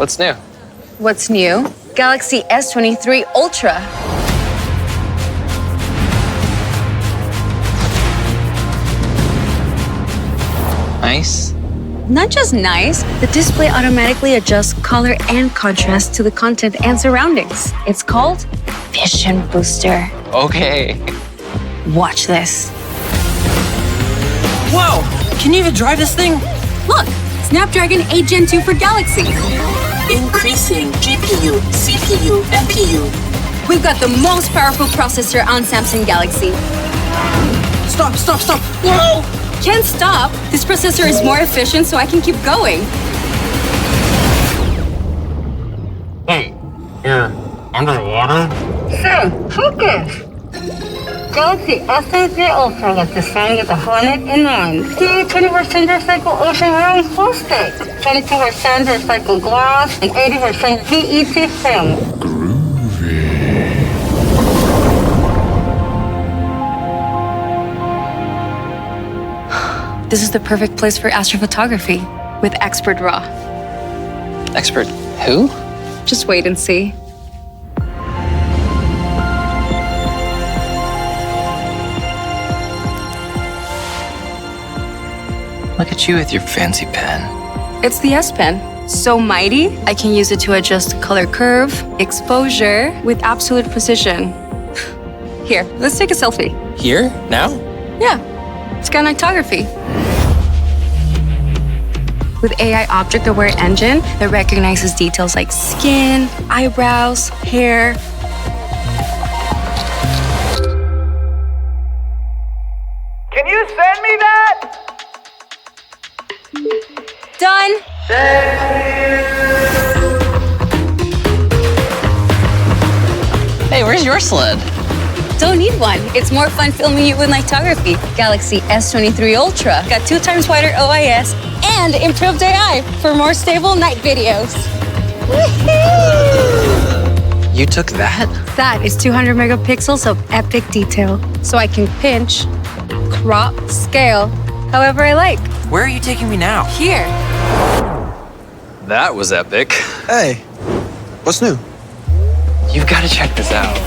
What's new? What's new? Galaxy S23 Ultra. Nice. Not just nice, the display automatically adjusts color and contrast to the content and surroundings. It's called Vision Booster. Okay. Watch this. Whoa! Can you even drive this thing? Look, Snapdragon 8 Gen 2 for Galaxy. Increasing GPU, CPU, NPU. We've got the most powerful processor on Samsung Galaxy. Stop, stop, stop! Whoa! Can't stop. This processor is more efficient, so I can keep going. Hey, you're underwater? Sam, focus! Galaxy S23 Ultra was designed with a 109 20% recycled ocean-wearing plastic, 22% recycled glass, and 80% PET film. This is the perfect place for astrophotography with Expert RAW. Expert who? Just wait and see. Look at you with your fancy pen. It's the S Pen. So mighty, I can use it to adjust color curve, exposure with absolute precision. Here, let's take a selfie. Here? Now? Yeah, scanitography. With AI object-aware engine that recognizes details like skin, eyebrows, hair. Can you send me that? Done. Hey, where's your sled? Don't need one. It's more fun filming you with nightography. Galaxy S23 Ultra got 2 times wider OIS and improved AI for more stable night videos. You took that? That is 200 megapixels of epic detail. So I can pinch, crop, scale, however I like. Where are you taking me now? Here. That was epic. Hey, what's new? You've got to check this out.